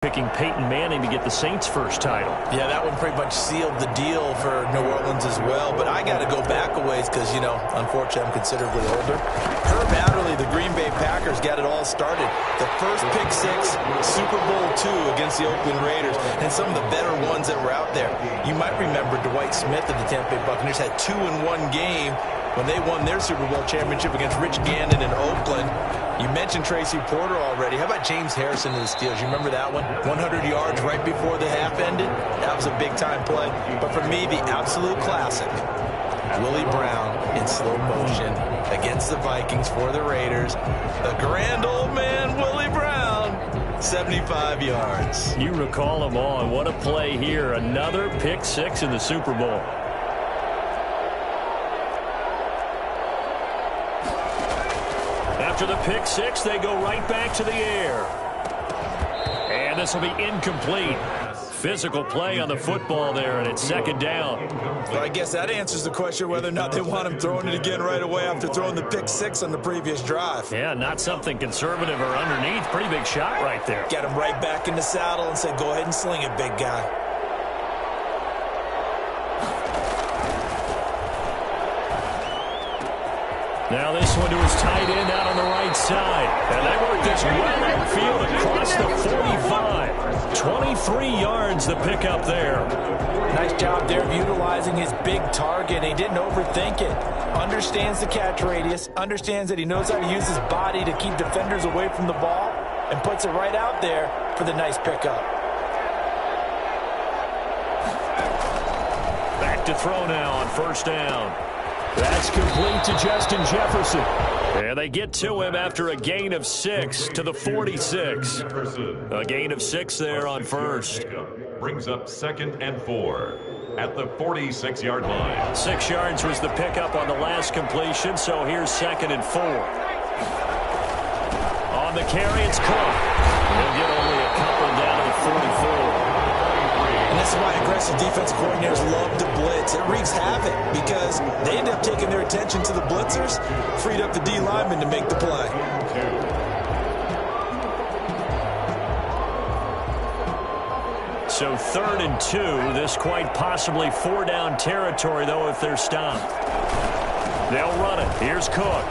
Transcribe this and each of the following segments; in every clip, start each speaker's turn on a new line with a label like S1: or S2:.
S1: Picking Peyton Manning to get the Saints' first title.
S2: Yeah, that one pretty much sealed the deal for New Orleans as well. But I got to go back a ways because, you know, unfortunately I'm considerably older. Herb Adderley, the Green Bay Packers, got it all started. The first pick six, Super Bowl II against the Oakland Raiders, and some of the better ones that were out there. You might remember Dwight Smith of the Tampa Bay Buccaneers had 2 in one game when they won their Super Bowl championship against Rich Gannon in Oakland. You mentioned Tracy Porter already. How about James Harrison of the Steelers? You remember that one? 100 yards right before the half ended? That was a big-time play. But for me, the absolute classic, Willie Brown in slow motion against the Vikings for the Raiders. The grand old man, Willie Brown, 75 yards.
S1: You recall them all, and what a play here. Another pick six in the Super Bowl. After the pick six, they go right back to the air. And this will be incomplete. Physical play on the football there, and it's second down.
S2: Well, I guess that answers the question whether or not they want him throwing it again right away after throwing the pick six on the previous drive.
S1: Yeah, not something conservative or underneath. Pretty big shot right there.
S2: Get him right back in the saddle and say, go ahead and sling it, big guy.
S1: Now this one to his tight end out on the right side. And they work this well upfield across the 45. 23 yards the pickup there.
S3: Nice job there of utilizing his big target. He didn't overthink it. Understands the catch radius. Understands that he knows how to use his body to keep defenders away from the ball. And puts it right out there for the nice pickup.
S1: Back to throw now on first down. That's complete to Justin Jefferson. And they get to him after a gain of 6 to the 46. A gain of 6 there on first.
S4: Brings up 2nd and 4 at the 46-yard line.
S1: 6 yards was the pickup on the last completion, so here's 2nd and 4. On the carry, it's Cook. He'll get only a couple down to the 44.
S2: And this is why aggressive defensive coordinators love to blitz. It wreaks havoc because they end up taking their attention to the blitzers, freed up the D lineman to make the play.
S1: So 3rd and 2. This quite possibly 4-down territory, though, if they're stopped. They'll run it. Here's Cook.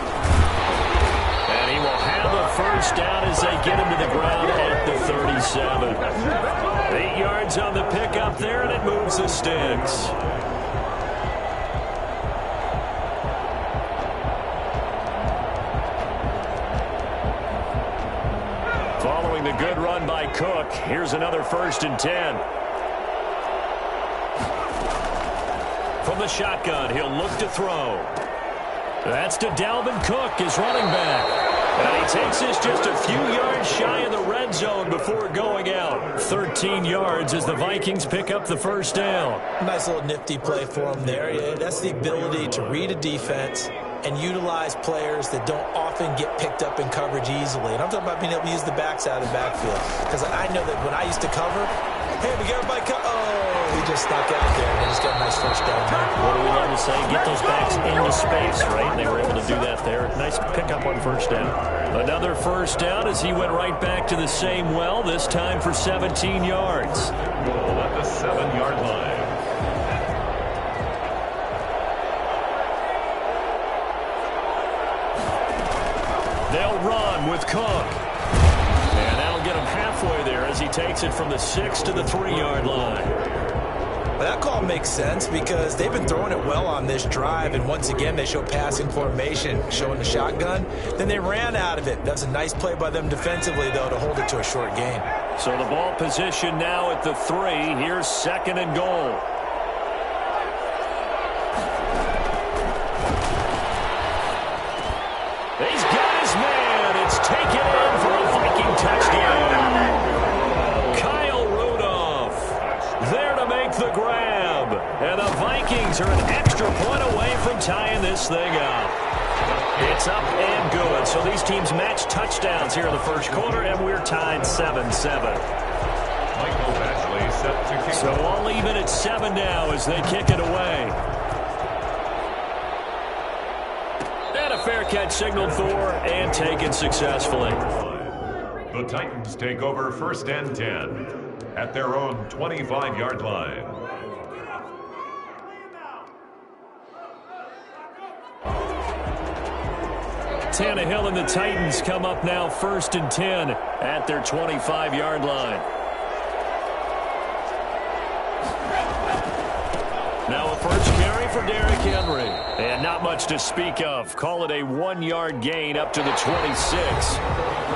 S1: And he will have a first down as they get him to the ground at the 37. 8 yards on the pickup there, and it moves the sticks. Following the good run by Cook, here's another 1st and 10. From the shotgun, he'll look to throw. That's to Dalvin Cook, his running back. And he takes this just a few yards shy of the red zone before going out. 13 yards as the Vikings pick up the first down.
S2: Nice little nifty play for him there. Yeah, that's the ability to read a defense and utilize players that don't often get picked up in coverage easily. And I'm talking about being able to use the backside of the backfield. Because I know that when I used to cover, hey, we got everybody oh, he just stuck out there and just got a nice first down.
S1: What do we learn to say? Get those backs into space, right? They were able to do that there. Nice pickup on first down. Another first down as he went right back to the same well, this time for 17 yards.
S4: At the 7-yard line.
S1: They'll run with Cook. And that'll get him halfway there as he takes it from the 6 to the 3-yard line.
S2: Well, that call makes sense because they've been throwing it well on this drive, and once again they show passing formation, showing the shotgun. Then they ran out of it. That was a nice play by them defensively, though, to hold it to a short gain.
S1: So the ball position now at the 3. Here's 2nd and goal. He's got his man. It's taken in for a Viking touchdown. Kyle Rudolph there to make the grab. And the Vikings are an extra point away from tying this thing up. It's up and good. So these teams match touchdowns here in the first quarter, and we're tied 7-7.
S4: Michael Ashley set to kick.
S1: So all even at 7 now as they kick it away. And a fair catch signaled for and taken successfully.
S4: The Titans take over 1st and 10 at their own 25-yard line.
S1: Tannehill and the Titans come up now 1st and 10 at their 25-yard line. Now a first carry for Derrick Henry. And not much to speak of. Call it a 1-yard gain up to the 26.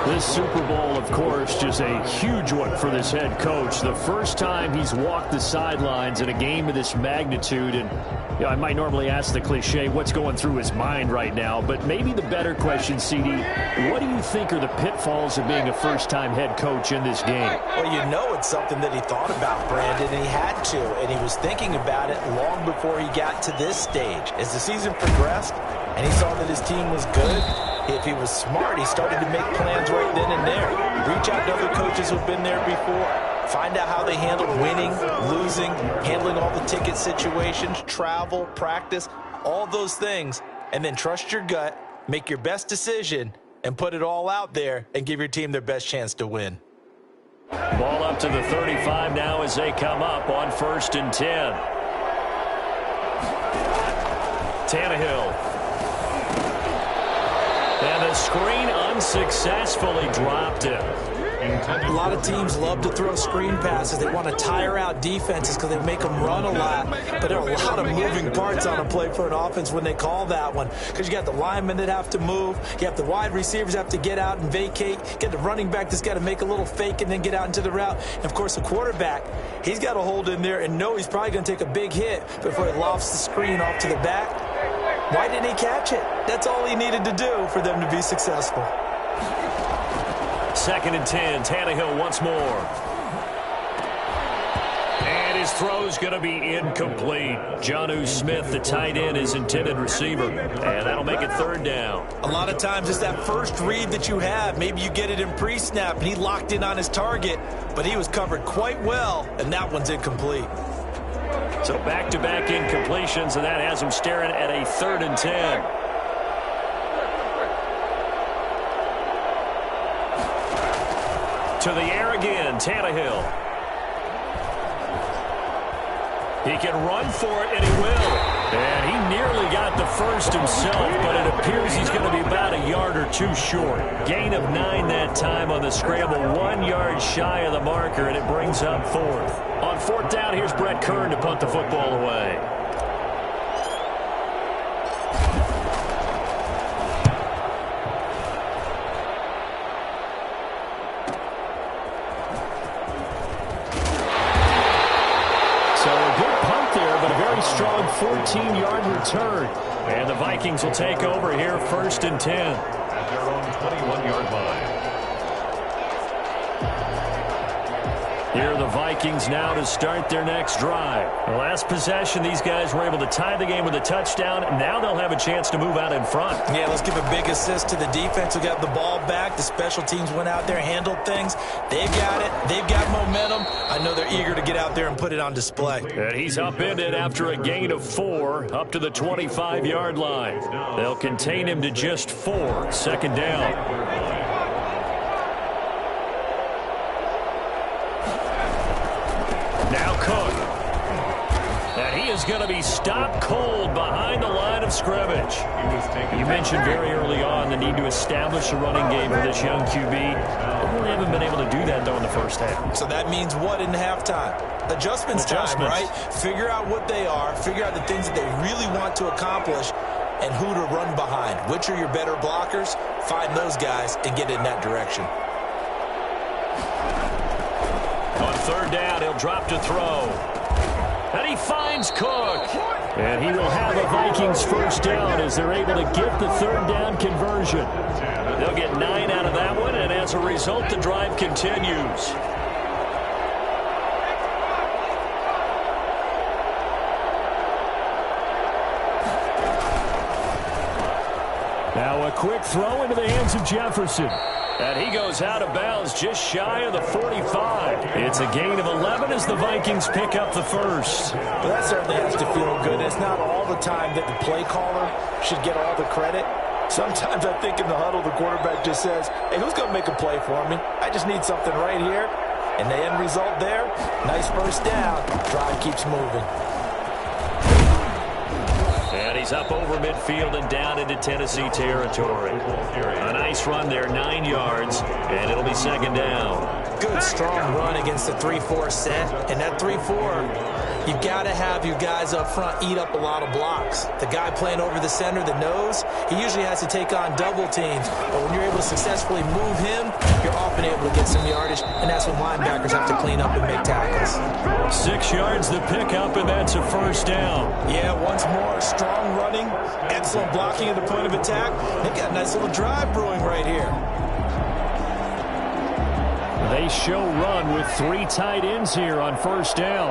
S1: This Super Bowl, of course, just a huge one for this head coach. The first time he's walked the sidelines in a game of this magnitude. And you know, I might normally ask the cliche, what's going through his mind right now? But maybe the better question, CD, what do you think are the pitfalls of being a first-time head coach in this game?
S3: Well, you know it's something that he thought about, Brandon, and he had to. And he was thinking about it long before he got to this stage. As the season progressed and he saw that his team was good, if he was smart, he started to make plans right then and there. Reach out to other coaches who've been there before. Find out how they handle winning, losing, handling all the ticket situations, travel, practice, all those things. And then trust your gut, make your best decision, and put it all out there and give your team their best chance to win.
S1: Ball up to the 35 now as they come up on 1st and 10. Tannehill. And the screen unsuccessfully dropped it.
S3: A lot of teams love to throw screen passes. They want to tire out defenses because they make them run a lot. But there are a lot of moving parts on a play for an offense when they call that one. Because you got the linemen that have to move. You have the wide receivers have to get out and vacate. You get the running back that's got to make a little fake and then get out into the route. And, of course, the quarterback, he's got to hold in there and know he's probably going to take a big hit before he lofts the screen off to the back. Why didn't he catch it? That's all he needed to do for them to be successful.
S1: 2nd and 10, Tannehill once more. And his throw's going to be incomplete. Jonnu Smith, the tight end, his intended receiver. And that'll make it 3rd down.
S3: A lot of times it's that first read that you have. Maybe you get it in pre-snap, and he locked in on his target, but he was covered quite well, and that one's incomplete.
S1: So back-to-back incompletions, and that has him staring at a 3rd and 10. To the air again, Tannehill. He can run for it, and he will. And he nearly got the first himself, but it appears he's going to be about a yard or two short. Gain of 9 that time on the scramble, 1 yard shy of the marker, and it brings up 4th. On 4th down, here's Brett Kern to punt the football away. Strong 14-yard return. And the Vikings will take over here 1st and 10.
S4: At their own 21-yard line.
S1: Here are the Vikings now to start their next drive. The last possession, these guys were able to tie the game with a touchdown. Now they'll have a chance to move out in front.
S3: Yeah, let's give a big assist to the defense who got the ball back. The special teams went out there, handled things. They've got it. They've got momentum. I know they're eager to get out there and put it on display.
S1: And he's upended after a gain of 4 up to the 25-yard line. They'll contain him to just 4. 2nd down. Now Cook. And he is going to be stopped cold behind the line of scrimmage. You mentioned very early on the need to establish a running game for this young QB. They really haven't been able to do that, though, in the first half.
S3: So that means what in halftime? Adjustments time, right? Figure out what they are. Figure out the things that they really want to accomplish and who to run behind. Which are your better blockers? Find those guys and get in that direction.
S1: On 3rd down, he'll drop to throw. And he finds Cook. And he will have a Vikings 1st down as they're able to get the 3rd down conversion. They'll get 9 out of that one, and as a result, the drive continues. Now a quick throw into the hands of Jefferson. And he goes out of bounds just shy of the 45. It's a gain of 11 as the Vikings pick up the first.
S3: Well, that certainly has to feel good. It's not all the time that the play caller should get all the credit. Sometimes I think in the huddle, the quarterback just says, hey, who's going to make a play for me? I just need something right here. And the end result there, nice first down. Drive keeps moving.
S1: And he's up over midfield and down into Tennessee territory. A nice run there, 9 yards, and it'll be second down.
S2: Good, strong run against the 3-4 set. And that 3-4, you've got to have your guys up front eat up a lot of blocks. The guy playing over the center, the nose, he usually has to take on double teams. But when you're able to successfully move him, you're often able to get some yardage, and that's when linebackers have to clean up and make tackles.
S1: 6 yards the pickup, and that's a first down.
S2: Yeah, once more, strong running, excellent blocking at the point of attack. They've got a nice little drive brewing right here.
S1: They show run with 3 tight ends here on first down.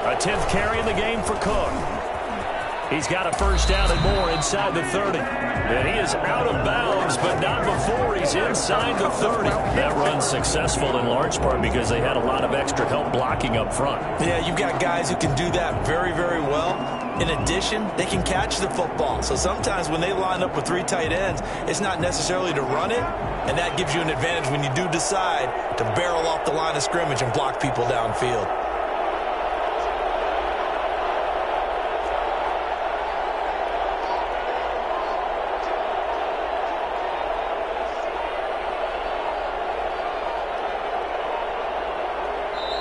S1: A 10th carry in the game for Cook. He's got a first down and more inside the 30. And he is out of bounds, but not before he's inside the 30. That run's successful in large part because they had a lot of extra help blocking up front.
S2: Yeah, you've got guys who can do that very, very well. In addition, they can catch the football. So sometimes when they line up with 3 tight ends, it's not necessarily to run it, and that gives you an advantage when you do decide to barrel off the line of scrimmage and block people downfield.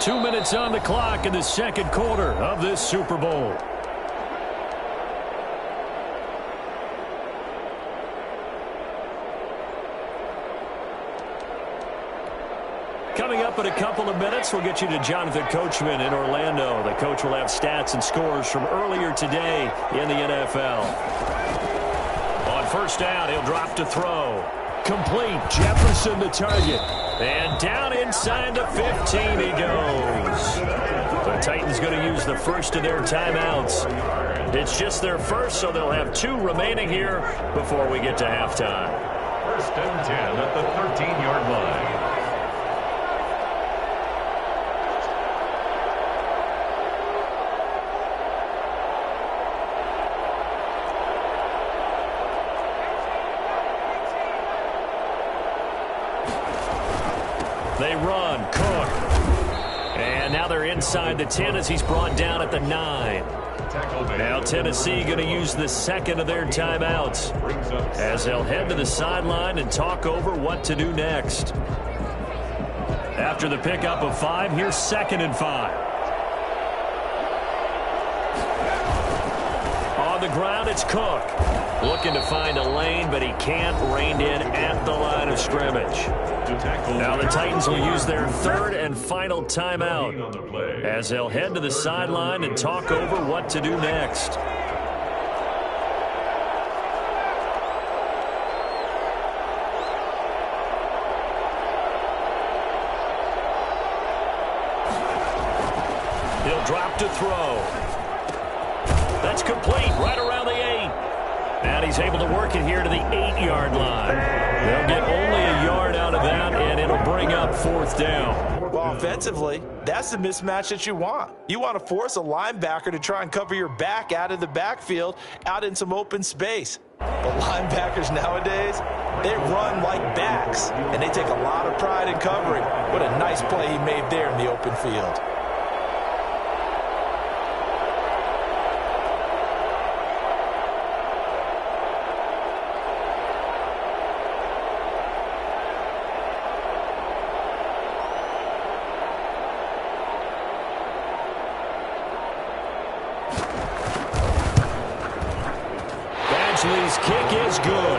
S1: Two minutes on the clock in the second quarter of this Super Bowl. Coming up in a couple of minutes, we'll get you to Jonathan Coachman in Orlando. The coach will have stats and scores from earlier today in the NFL. On first down, he'll drop to throw. Complete. Jefferson the target. And down inside the 15 he goes. The Titans going to use the first of their timeouts. It's just their first, so they'll have 2 remaining here before we get to halftime.
S4: First and 10 at the 13-yard line.
S1: They run. Cook. And now they're inside the 10 as he's brought down at the 9. Now Tennessee going to use the second of their timeouts as they'll head to the sideline and talk over what to do next. After the pickup of 5, here's 2nd and 5. On the ground, it's Cook. Looking to find a lane, but he can't. Reined in at the line of scrimmage. Now the Titans will use their 3rd and final timeout as they'll head to the sideline and talk over what to do next. He'll drop to throw. That's complete right around the 8. And he's able to work it here to the 8-yard line. They'll get only a yard out of that, and it'll bring up 4th down.
S2: Well, offensively, that's the mismatch that you want. You want to force a linebacker to try and cover your back out of the backfield, out in some open space. But linebackers nowadays, they run like backs, and they take a lot of pride in covering. What a nice play he made there in the open field.
S1: Badgley's kick is good.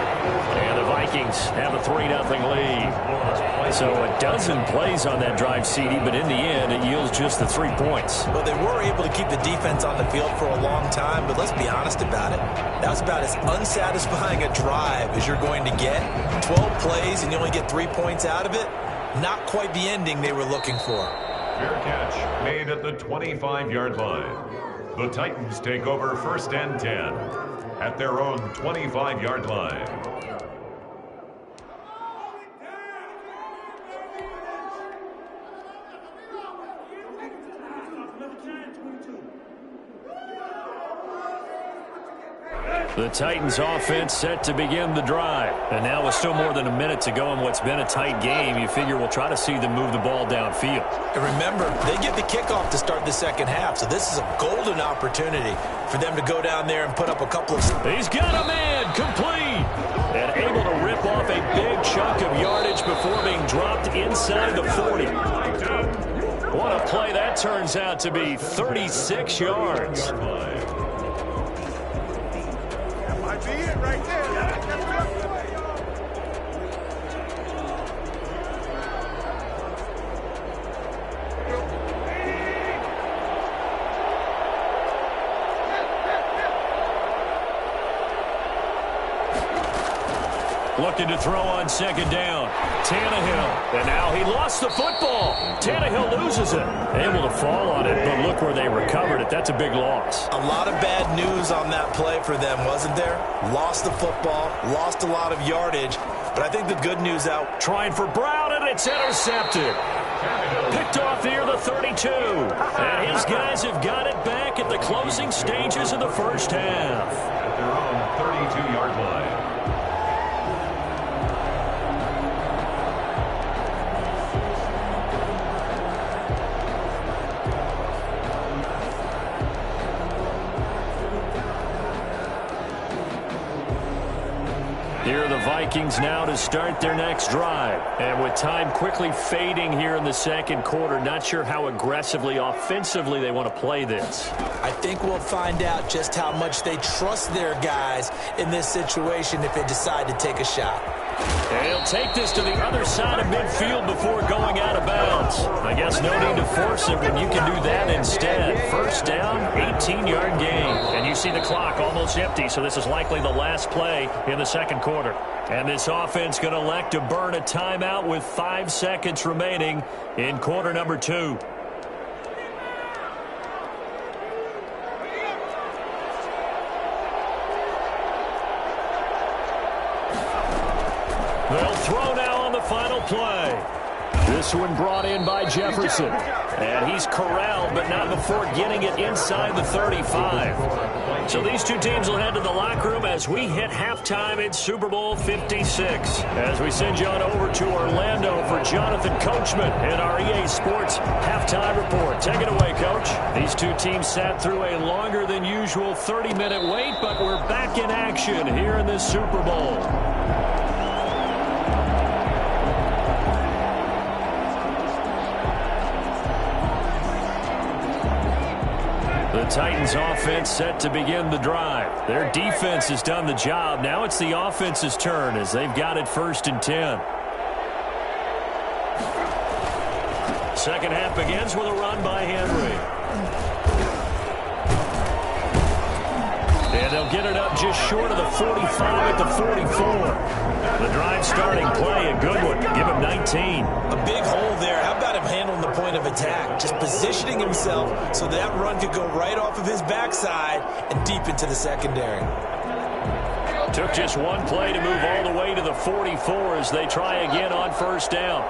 S1: And the Vikings have a 3-0 lead. So a dozen plays on that drive, CD, but in the end, it yields just the 3 points.
S2: Well, they were able to keep the defense on the field for a long time, but let's be honest about it. That was about as unsatisfying a drive as you're going to get. 12 plays and you only get 3 points out of it. Not quite the ending they were looking for.
S4: Fair catch made at the 25-yard line. The Titans take over 1st and 10 at their own 25-yard line.
S1: The Titans offense set to begin the drive. And now with still more than a minute to go in what's been a tight game, you figure we'll try to see them move the ball downfield.
S2: And remember, they get the kickoff to start the second half, so this is a golden opportunity for them to go down there and put up a couple of...
S1: He's got a man, complete, and able to rip off a big chunk of yardage before being dropped inside the 40. What a play that turns out to be, 36 yards.
S5: Right there.
S1: Looking to throw on second down. Tannehill. And now he lost the football. Tannehill loses it. Able to fall on it, but look where they recovered it. That's a big loss.
S2: A lot of bad news on that play for them, wasn't there? Lost the football, lost a lot of yardage, but I think the good news out.
S1: Trying for Brown, and it's intercepted. Picked off near the 32. And his guys have got it back at the closing stages of the first half.
S4: At their own 32-yard line.
S1: Here are the Vikings now to start their next drive. And with time quickly fading here in the second quarter, not sure how aggressively, offensively they want to play this.
S2: I think we'll find out just how much they trust their guys in this situation if they decide to take a shot.
S1: And he'll take this to the other side of midfield before going out of bounds. I guess no need to force it when you can do that instead. First down, 18-yard gain. And you see the clock almost empty, so this is likely the last play in the second quarter. And this offense going to elect to burn a timeout with 5 seconds remaining in quarter number 2. They'll throw now on the final play. This one brought in by Jefferson. And he's corralled, but not before getting it inside the 35. So these two teams will head to the locker room as we hit halftime in Super Bowl 56. As we send you on over to Orlando for Jonathan Coachman in our EA Sports Halftime Report. Take it away, Coach. These two teams sat through a longer than usual 30-minute wait, but we're back in action here in this Super Bowl. The Titans offense set to begin the drive. Their defense has done the job. Now it's the offense's turn as they've got it 1st and 10. Second half begins with a run by Henry. And they'll get it up just short of the 45 at the 44. The drive starting play, a good one. Give him 19.
S2: A big hole there. How about him handling the point of attack? Just positioning himself so that run could go right off of his backside and deep into the secondary.
S1: Took just one play to move all the way to the 44 as they try again on first down.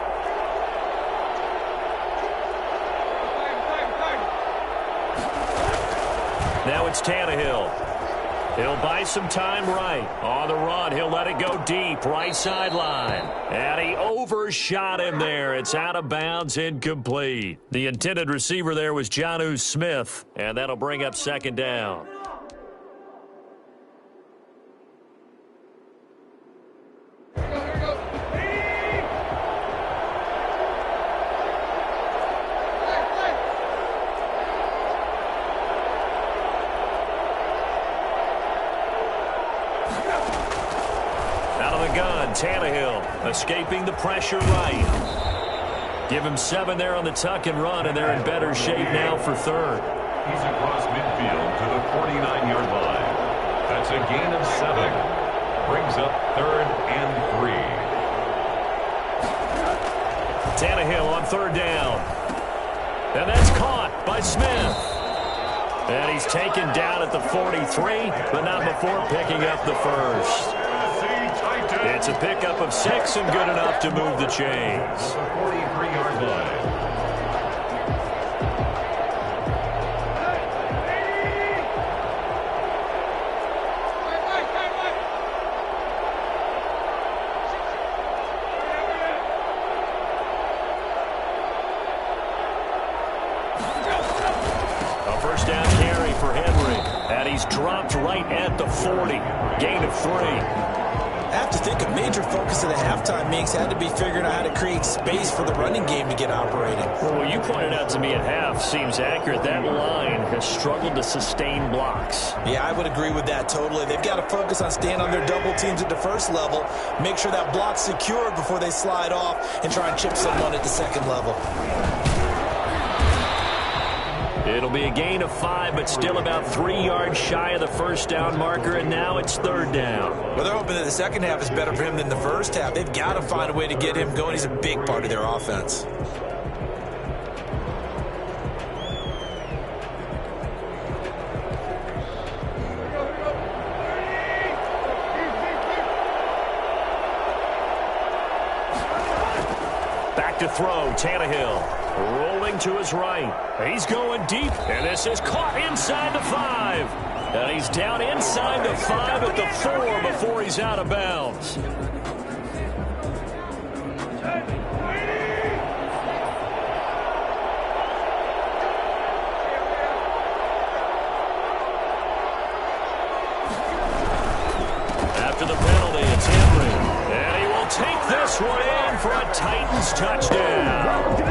S1: Now it's Tannehill. He'll buy some time right. On the run, he'll let it go deep, right sideline. And he overshot him there. It's out of bounds, incomplete. The intended receiver there was Jonnu Smith, and that'll bring up second down. Tannehill escaping the pressure right. Give him 7 there on the tuck and run, and they're in better shape now for third.
S4: He's across midfield to the 49-yard line. That's a gain of 7. Brings up 3rd and 3.
S1: Tannehill on 3rd down. And that's caught by Smith. And he's taken down at the 43, but not before picking up the first. It's a pickup of 6 and good enough to move the chains.
S4: The 43-yard line.
S1: first down carry for Henry. And he's dropped right at the 40. Gain of 3.
S2: I have to think a major focus of the halftime meetings had to be figuring out how to create space for the running game to get operating.
S1: Well, what you pointed out to me at half seems accurate. That line has struggled to sustain blocks.
S2: Yeah, I would agree with that totally. They've got to focus on staying on their double teams at the first level, make sure that block's secured before they slide off and try and chip someone at the second level.
S1: It'll be a gain of 5, but still about 3 yards shy of the first down marker, and now it's third down.
S2: Well, they're hoping that the second half is better for him than the first half. They've got to find a way to get him going. He's a big part of their offense.
S1: Back to throw, Tannehill. Rolling to his right. He's going deep, and this is caught inside the 5. And he's down inside the 5 at the 4 before he's out of bounds. After the penalty, it's Henry. And he will take this one in for a Titans touchdown.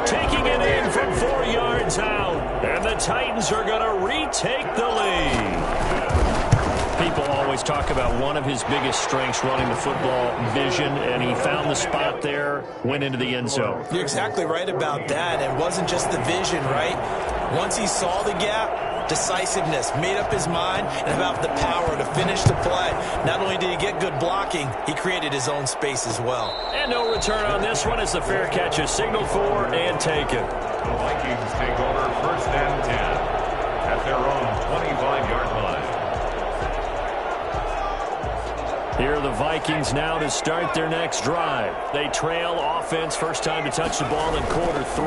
S1: Taking it in from 4 yards out. And the Titans are going to retake the lead. People always talk about one of his biggest strengths running the football, vision, and he found the spot there, went into the end zone.
S2: You're exactly right about that. It wasn't just the vision, right? Once he saw the gap, decisiveness, made up his mind, and about the power to finish the play. Not only did he get good blocking, he created his own space as well.
S1: And no return on this one as the fair catch is signaled for and taken.
S4: The Vikings take over first and 10 at their own 25-yard line.
S1: Here are the Vikings now to start their next drive. They trail offense, first time to touch the ball in quarter 3,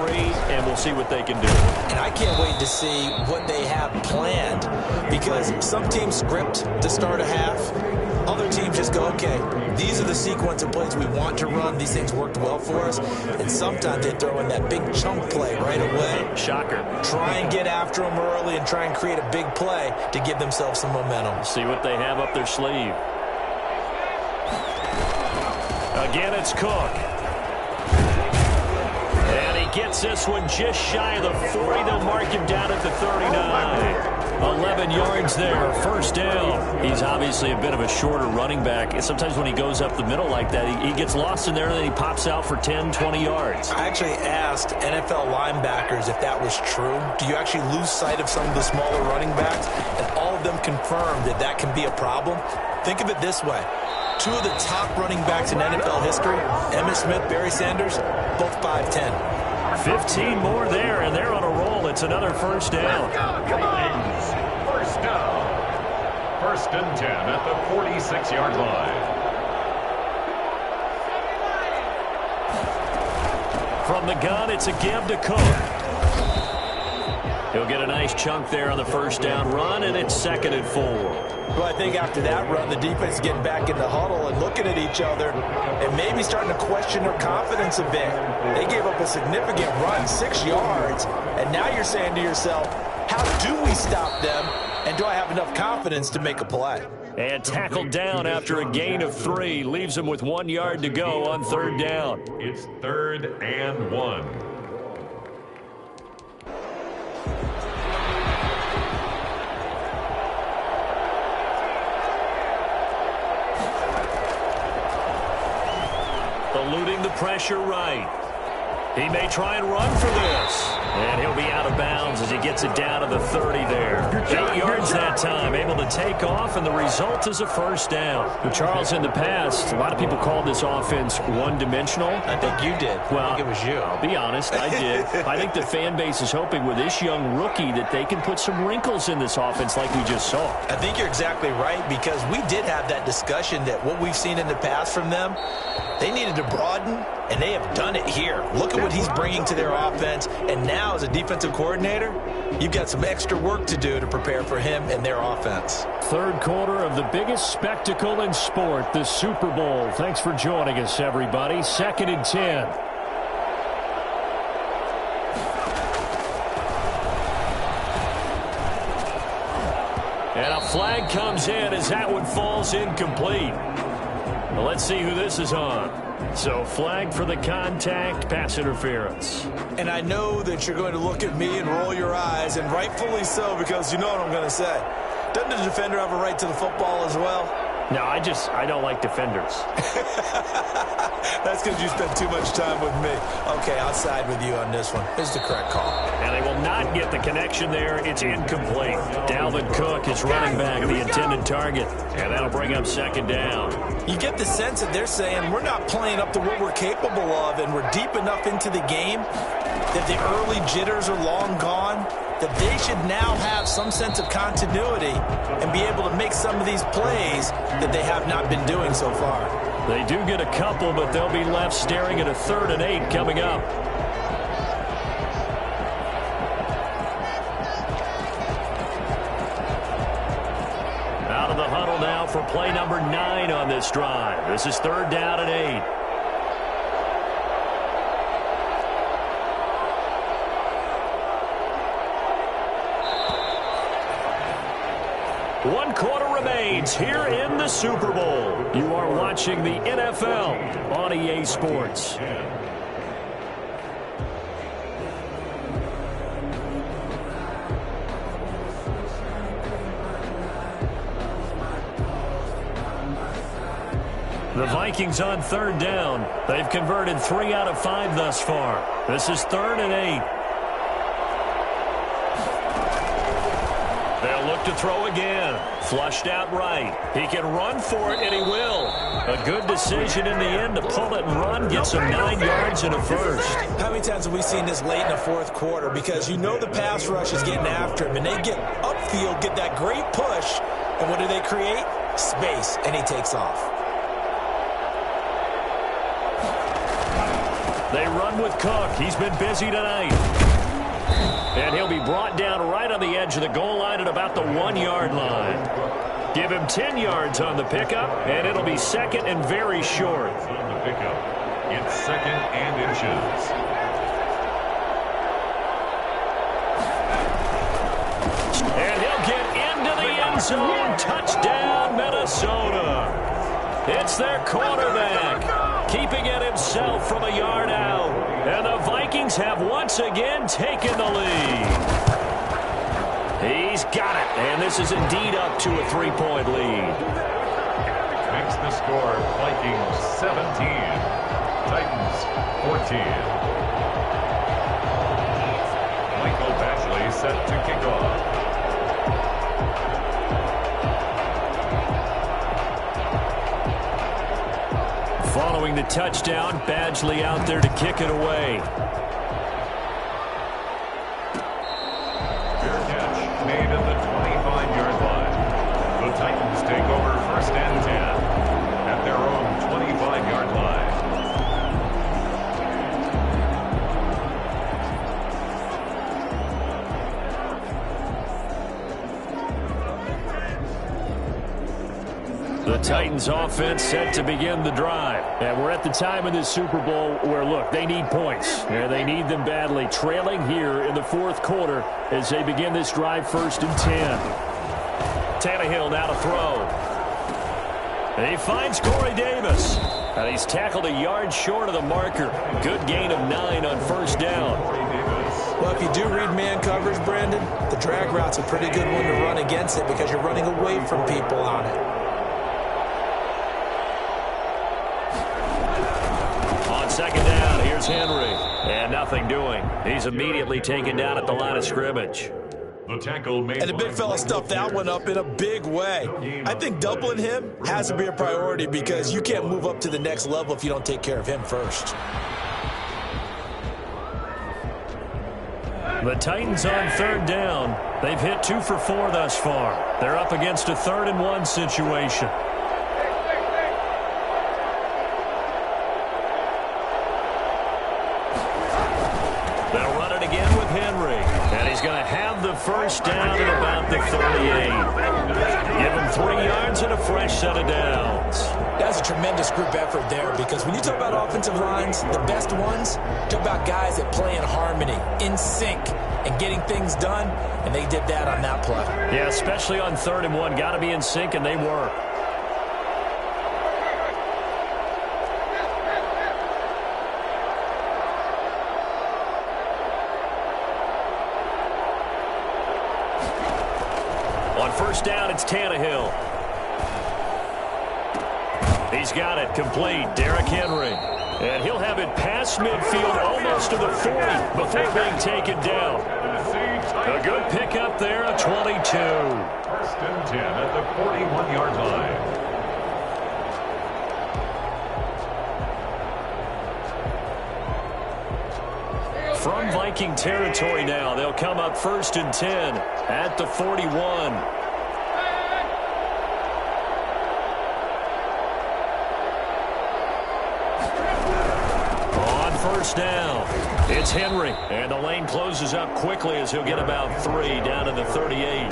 S1: and we'll see what they can do.
S2: And I can't wait to see what they have planned, because some teams script to start a half. Other teams just go, okay, these are the sequence of plays we want to run. These things worked well for us. And sometimes they throw in that big chunk play right away.
S1: Shocker.
S2: Try and get after them early and try and create a big play to give themselves some momentum.
S1: See what they have up their sleeve. Again, it's Cook. And he gets this one just shy of the 40. They'll mark him down at the 39. 11 yards there, first down. He's obviously a bit of a shorter running back. Sometimes when he goes up the middle like that, he gets lost in there, and then he pops out for 10, 20 yards.
S2: I actually asked NFL linebackers if that was true. Do you actually lose sight of some of the smaller running backs? And all of them confirmed that that can be a problem. Think of it this way. 2 of the top running backs in NFL history, Emmitt Smith, Barry Sanders, both 5'10".
S1: 15 more there, and they're on a roll. It's another first down.
S4: First down. First and 10 at the 46-yard line.
S1: From the gun, it's a give to Cook. He'll get a nice chunk there on the first down run, and it's 2nd and 4.
S2: Well, I think after that run, the defense is getting back in the huddle and looking at each other and maybe starting to question their confidence a bit. They gave up a significant run, 6 yards, and now you're saying to yourself, how do we stop them, and do I have enough confidence to make a play?
S1: And tackled down after a gain of 3. Leaves him with 1 yard to go on third down.
S4: It's 3rd and 1.
S1: Eluding the pressure right. He may try and run for this. And he'll be out of bounds as he gets it down to the 30 there. 8 yards that time, able to take off, and the result is a first down. Well, Charles, in the past, a lot of people called this offense one-dimensional.
S2: I think you did.
S1: Well,
S2: I think it was you.
S1: I'll be honest, I did. I think the fan base is hoping with this young rookie that they can put some wrinkles in this offense like we just saw.
S2: I think you're exactly right, because we did have that discussion that what we've seen in the past from them, they needed to broaden, and they have done it here. Look at what he's bringing to their offense, and now as a defensive coordinator, you've got some extra work to do to prepare for him and their offense.
S1: Third quarter of the biggest spectacle in sport, the Super Bowl. Thanks for joining us, everybody. 2nd and 10. And a flag comes in as that one falls incomplete. Well, let's see who this is on. So flag for the contact, pass interference.
S2: And I know that you're going to look at me and roll your eyes, and rightfully so, because you know what I'm going to say. Doesn't the defender have a right to the football as well?
S1: No, I don't like defenders.
S2: That's because you spent too much time with me. Okay, I'll side with you on this one. This is the correct call.
S1: And they will not get the connection there. It's incomplete. Dalvin Cook is running back the intended target. And that'll bring up second down.
S2: You get the sense that they're saying we're not playing up to what we're capable of, and we're deep enough into the game that the early jitters are long gone, that they should now have some sense of continuity and be able to make some of these plays that they have not been doing so far.
S1: They do get a couple, but they'll be left staring at a 3rd and 8 coming up. Out of the huddle now for play number 9 on this drive. This is 3rd down and 8. One quarter remains here in the Super Bowl. You are watching the NFL on EA Sports. The Vikings on 3rd down. They've converted 3 out of 5 thus far. This is 3rd and 8. They'll look to throw again. Flushed out right. He can run for it, and he will. A good decision in the end to pull it and run. Get some 9 yards and a first.
S2: How many times have we seen this late in the 4th quarter? Because you know the pass rush is getting after him, and they get upfield, get that great push, and what do they create? Space, and he takes off.
S1: They run with Cook. He's been busy tonight. And he'll be brought down right on the edge of the goal line at about the 1-yard line. Give him 10 yards on the pickup, and it'll be 2nd and very short.
S4: On the pickup, it's 2nd and inches.
S1: And he'll get into the end zone. Touchdown, Minnesota. It's their quarterback, keeping it himself from a yard out. And the Vikings have once again taken the lead. He's got it, and this is indeed up to a 3-point lead.
S4: Makes the score Vikings 17, Titans 14. Michael Badgley set to kick off.
S1: Following the touchdown, Badgley out there to kick it away.
S4: Fair catch made at the 25-yard line. The Titans take over 1st and 10 at their own 25-yard line.
S1: The Titans offense set to begin the drive. And we're at the time in this Super Bowl where, look, they need points. And they need them badly. Trailing here in the 4th quarter as they begin this drive 1st and 10. Tannehill now to throw. And he finds Corey Davis. And he's tackled a yard short of the marker. Good gain of 9 on 1st down.
S2: Well, if you do read man coverage, Brandon, the drag route's a pretty good one to run against it because you're running away from people on it.
S1: On 2nd down, here's Henry. And nothing doing. He's immediately taken down at the line of scrimmage.
S4: The tackle made.
S2: And the big fella stuffed that one up in a big way. I think doubling him has to be a priority because you can't move up to the next level if you don't take care of him first.
S1: The Titans on 3rd down. They've hit 2 for 4 thus far. They're up against a 3rd and 1 situation. They'll run it again with Henry. And he's going to have the first down at about the 38. Give him 3 yards and a fresh set of downs.
S3: That's a tremendous group effort there, because when you talk about offensive lines, the best ones, talk about guys that play in harmony, in sync, and getting things done, and they did that on that play.
S1: Yeah, especially on 3rd and 1. Got to be in sync, and they were. On 1st down, it's Tannehill. He's got it complete. Derrick Henry. And he'll have it past midfield almost to the 40 before being taken down. A good pickup there, a 22.
S4: 1st and 10 at the 41-yard line.
S1: From Viking territory now, they'll come up 1st and 10 at the 41. On 1st down, it's Henry, and the lane closes up quickly as he'll get about 3 down to the 38.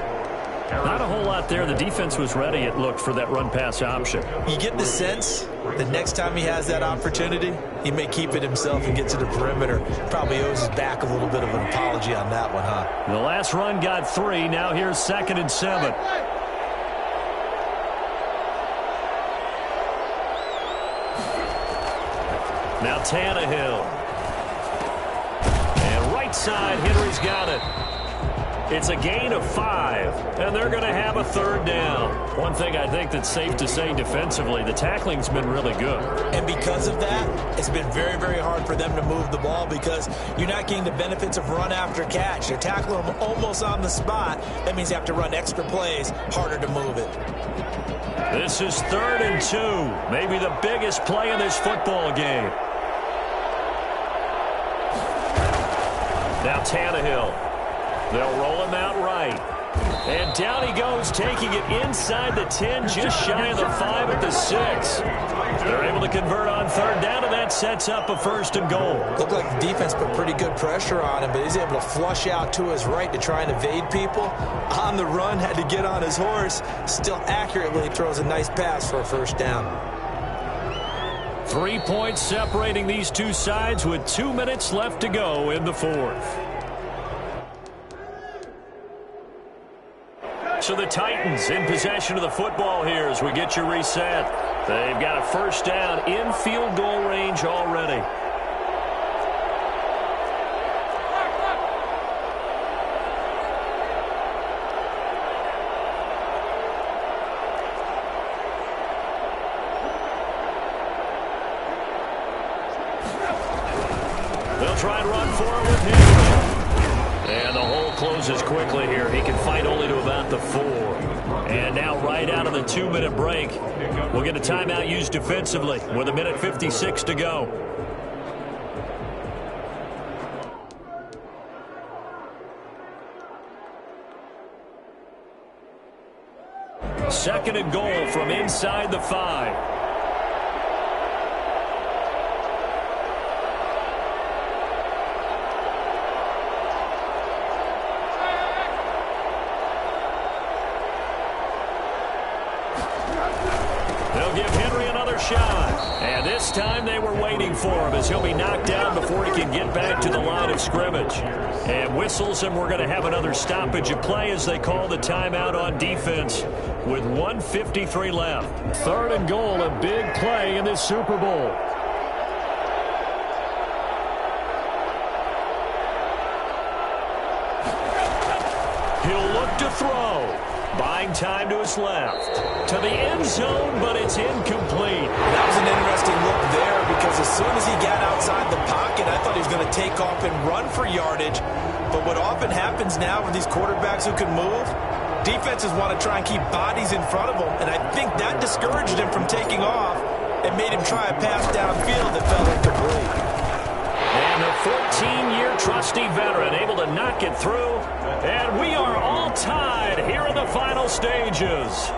S1: Not a whole lot there. The defense was ready, it looked, for that run-pass option.
S2: You get the sense the next time he has that opportunity, he may keep it himself and get to the perimeter. Probably owes his back a little bit of an apology on that one, huh?
S1: The last run got 3. Now here's 2nd and 7. Now Tannehill. And right side, Henry's got it. It's a gain of 5, and they're going to have a 3rd down. One thing I think that's safe to say defensively, the tackling's been really good.
S2: And because of that, it's been very, very hard for them to move the ball, because you're not getting the benefits of run after catch. You're tackling them almost on the spot. That means you have to run extra plays, harder to move it.
S1: This is 3rd and 2, maybe the biggest play in this football game. Now Tannehill. They'll roll him out right. And down he goes, taking it inside the 10, just shy of the 5 at the 6. They're able to convert on 3rd down, and that sets up a 1st and goal.
S2: Looked like the defense put pretty good pressure on him, but he's able to flush out to his right to try and evade people. On the run, had to get on his horse. Still accurately throws a nice pass for a 1st down.
S1: 3 points separating these two sides with 2 minutes left to go in the 4th. So the Titans in possession of the football here as we get you reset. They've got a 1st down in field goal range already. They'll try and run for it with him. And the hole closes quickly here. He can fight only to about the 4. And now right out of the 2-minute break, we'll get a timeout used defensively with 1:56 to go. Second and goal from inside the 5. They'll give Henry another shot. And this time they were waiting for him as he'll be knocked down before he can get back to the line of scrimmage. And whistles, and we're going to have another stoppage of play as they call the timeout on defense with 1:53 left. 3rd and goal, a big play in this Super Bowl. He'll look to throw. Buying time to his left. To the end zone, but it's incomplete.
S2: That was an interesting look there, because as soon as he got outside the pocket, I thought he was going to take off and run for yardage. But what often happens now with these quarterbacks who can move, defenses want to try and keep bodies in front of them, and I think that discouraged him from taking off and made him try a pass downfield that fell incomplete.
S1: And the 14-year trusty veteran able to knock it through. And we are all tied here in the final stages.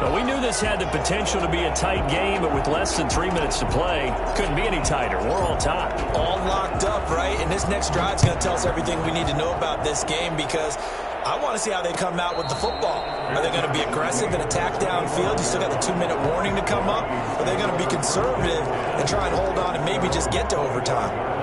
S1: Well, we knew this had the potential to be a tight game, but with less than 3 minutes to play, couldn't be any tighter. We're all tied.
S2: All locked up, right? And this next drive is going to tell us everything we need to know about this game, because I want to see how they come out with the football. Are they going to be aggressive and attack downfield? You still got the 2-minute warning to come up. Or are they going to be conservative and try and hold on and maybe just get to overtime?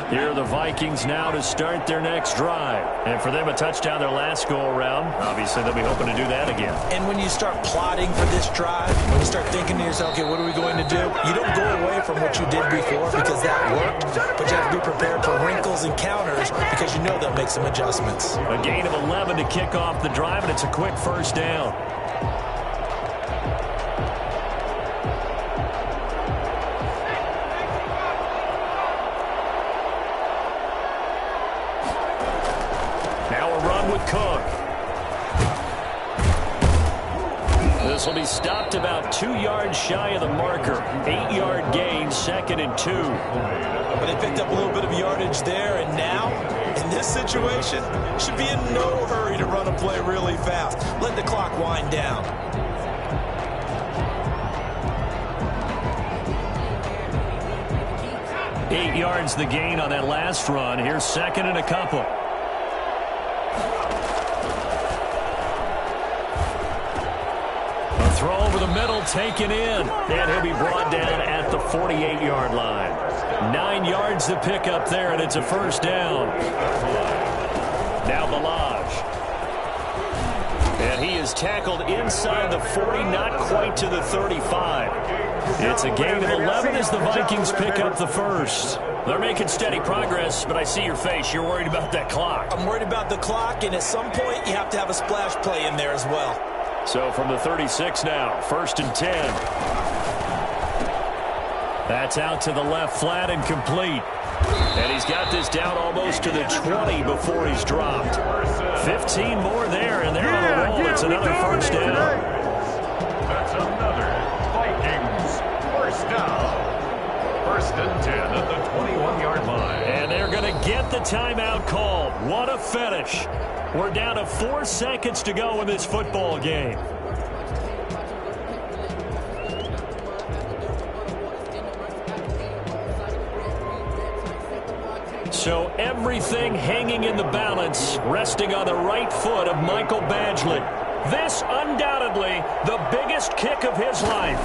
S1: Here are the Vikings now to start their next drive. And for them, a touchdown their last go-around. Obviously, they'll be hoping to do that again.
S2: And when you start plotting for this drive, when you start thinking to yourself, okay, what are we going to do? You don't go away from what you did before because that worked, but you have to be prepared for wrinkles and counters because you know they'll make some adjustments.
S1: A gain of 11 to kick off the drive, and it's a quick first down. Cook. This will be stopped about 2 yards shy of the marker. 8-yard gain, 2nd and 2.
S2: But they picked up a little bit of yardage there, and now, in this situation, should be in no hurry to run a play really fast. Let the clock wind down.
S1: Eight yards the gain on that last run. Here's 2nd and a couple. Throw over the middle, taken in, and he'll be brought down at the 48-yard line. 9 yards to pick up there, and it's a first down. Now Balaj. And he is tackled inside the 40, not quite to the 35. It's a gain of 11 as the Vikings pick up the first. They're making steady progress, but I see your face. You're worried about that clock.
S2: I'm worried about the clock, and at some point you have to have a splash play in there as well.
S1: So from the 36 now, 1st and 10. That's out to the left flat and complete. And he's got this down almost to the 20 before he's dropped. 15 more there, and they're on a roll. It's another first down.
S4: That's another Vikings first down. 1st and 10 at the 21-yard line.
S1: And they're going to get the timeout called. What a finish. We're down to 4 seconds to go in this football game. So everything hanging in the balance, resting on the right foot of Michael Badgley. This undoubtedly the biggest kick of his life.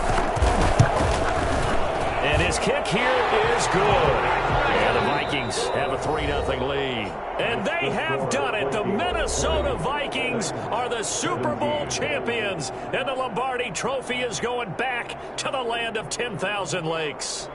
S1: And his kick here is good. And the Vikings have a 3-0 lead. And they have done it. The Minnesota Vikings are the Super Bowl champions. And the Lombardi Trophy is going back to the land of 10,000 lakes.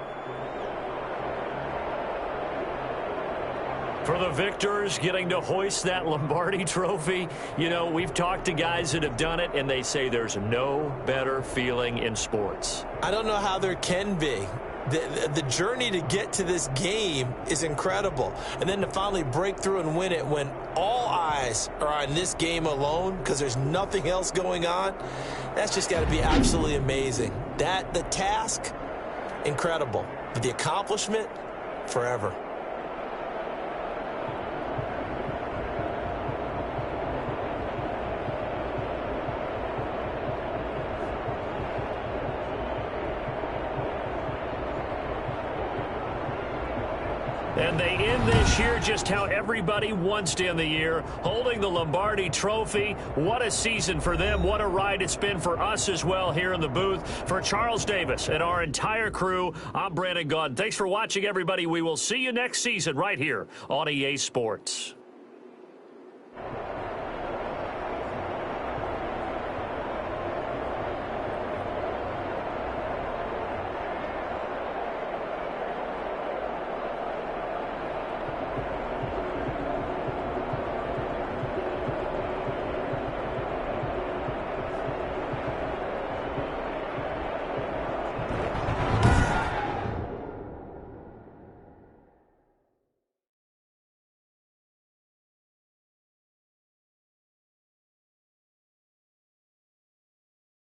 S1: For the victors getting to hoist that Lombardi Trophy, you know, we've talked to guys that have done it, and they say there's no better feeling in sports.
S2: I don't know how there can be. The journey to get to this game is incredible. And then to finally break through and win it when all eyes are on this game alone because there's nothing else going on, that's just got to be absolutely amazing. The task, incredible. But the accomplishment, forever.
S1: And they end this year just how everybody wants to end the year, holding the Lombardi Trophy. What a season for them. What a ride it's been for us as well here in the booth. For Charles Davis and our entire crew, I'm Brandon Gaudin. Thanks for watching, everybody. We will see you next season right here on EA Sports.